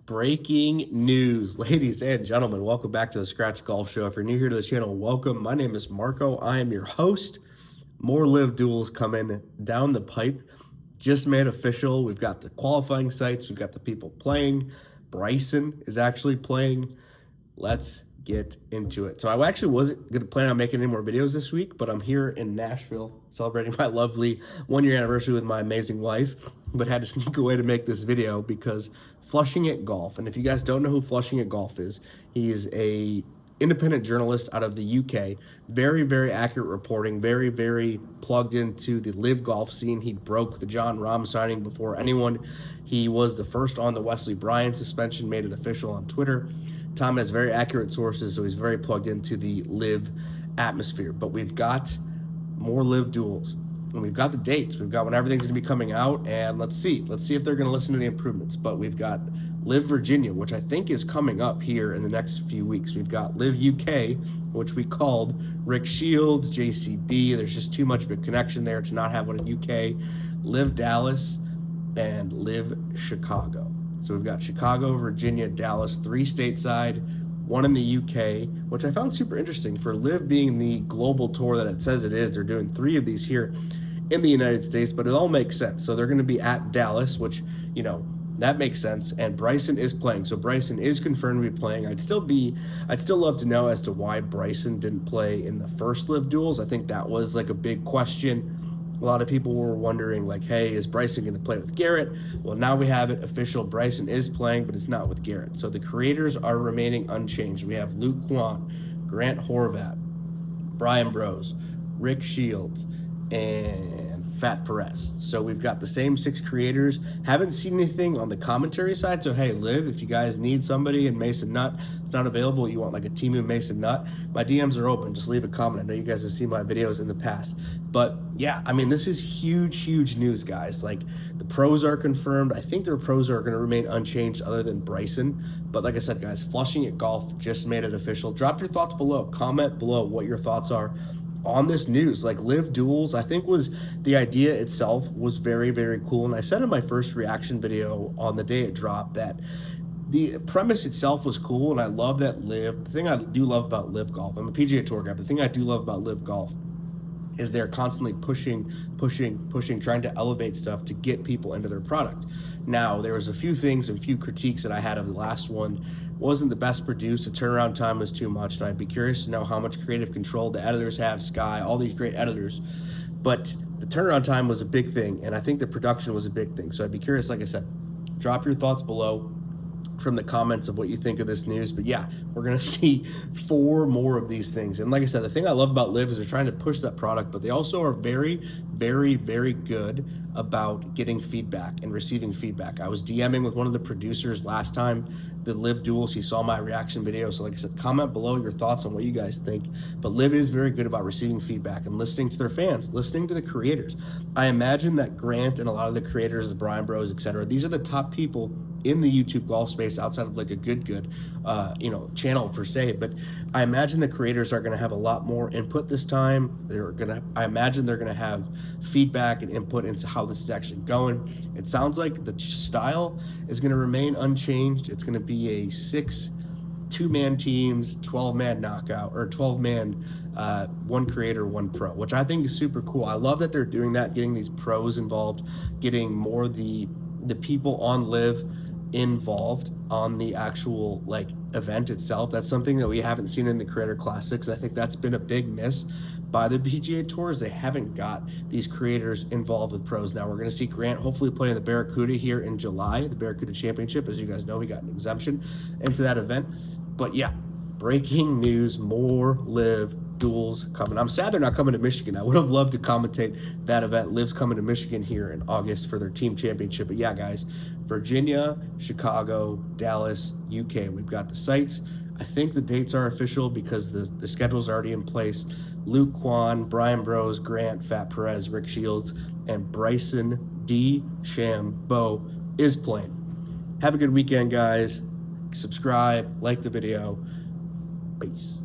Breaking news, ladies and gentlemen, welcome back to the Scratch Golf Show. If you're new here to the channel, welcome. My name is Marco. I am your host. More LIV Duels coming down the pipe. Just made official. We've got the qualifying sites. We've got the people playing. Bryson is actually playing. Let's get into it. So I actually wasn't going to plan on making any more videos this week, but I'm here in Nashville celebrating my lovely one-year anniversary with my amazing wife, but had to sneak away to make this video because Flushing It Golf, and if you guys don't know who Flushing It Golf is, he's a independent journalist out of the UK, very, very accurate reporting, very, very plugged into the LIV golf scene. He broke the John Rahm signing before anyone. He was the first on the Wesley Bryan suspension, made it official on Twitter. Tom has very accurate sources, so he's very plugged into the LIV atmosphere. But we've got more LIV Duels, and we've got the dates. We've got when everything's going to be coming out, and let's see if they're going to listen to the improvements. But we've got LIV Virginia, which I think is coming up here in the next few weeks. We've got LIV UK, which we called Rick Shields, JCB. There's just too much of a connection there to not have one in UK. LIV Dallas and LIV Chicago. So we've got Chicago, Virginia, Dallas, 3 stateside, 1 in the UK, which I found super interesting for LIV being the global tour that it says it is. They're doing 3 of these here in the United States, but it all makes sense. So they're going to be at Dallas, which, you know, that makes sense. And Bryson is playing. So Bryson is confirmed to be playing. I'd still love to know as to why Bryson didn't play in the first LIV Duels. I think that was like a big question. A lot of people were wondering, like, hey, is Bryson going to play with Garrett? Well, now we have it official. Bryson is playing, but it's not with Garrett. So the creators are remaining unchanged. We have Luke Kwan, Grant Horvat, Brian Brose, Rick Shields, and Fat Perez. So we've got the same 6 creators. Haven't seen anything on the commentary side. So hey, LIV, if you guys need somebody and Mason Nutt is not available, you want like a team of Mason Nutt, my DMs are open. Just leave a comment. I know you guys have seen my videos in the past. But yeah, I mean, this is huge news, guys. Like, the pros are confirmed. I think their pros are going to remain unchanged other than Bryson. But like I said, guys, Flushing It Golf just made it official. Drop your thoughts below. Comment below what your thoughts are on this news. Like, LIV Duels, I think the idea itself was very cool. And I said in my first reaction video on the day it dropped that the premise itself was cool, and I love that LIV. The thing I do love about LIV golf, I'm a PGA Tour guy, but the thing I do love about LIV golf is they're constantly pushing, trying to elevate stuff to get people into their product. Now, there was a few things and few critiques that I had of the last one. Wasn't the best produced. The turnaround time was too much, and I'd be curious to know how much creative control the editors have, Sky, all these great editors. But the turnaround time was a big thing, and I think the production was a big thing. So I'd be curious, like I said, drop your thoughts below from the comments of what you think of this news. But yeah, we're gonna see 4 more of these things. And like I said, the thing I love about LIV is they're trying to push that product, but they also are very good about getting feedback and receiving feedback. I was DMing with one of the producers last time, the LIV Duels. He saw my reaction video. So like I said, comment below your thoughts on what you guys think. But LIV is very good about receiving feedback and listening to their fans, listening to the creators. I imagine that Grant and a lot of the creators, the Brian Bros, etc., these are the top people in the YouTube golf space outside of like a good channel per se. But I imagine the creators are going to have a lot more input this time. I imagine they're going to have feedback and input into how this is actually going. It sounds like the style is going to remain unchanged. It's going to be a 6 2-man teams, 12-man knockout, or 12-man 1 creator, 1 pro, which I think is super cool. I love that they're doing that, getting these pros involved, getting more the people on LIV involved on the actual like event itself. That's something that we haven't seen in the Creator Classics. I think that's been a big miss by the PGA Tours. They haven't got these creators involved with pros. Now we're going to see Grant hopefully play in the Barracuda here in July, the Barracuda Championship. As you guys know, he got an exemption into that event. But yeah, breaking news, more LIV Duels coming. I'm sad they're not coming to Michigan. I would have loved to commentate that event. LIV's coming to Michigan here in August for their team championship. But yeah, guys, Virginia, Chicago, Dallas, UK. We've got the sites. I think the dates are official because the schedule's already in place. Luke Kwan, Brian Brose, Grant, Fat Perez, Rick Shields, and Bryson Dechambeau is playing. Have a good weekend, guys. Subscribe, like the video. Peace.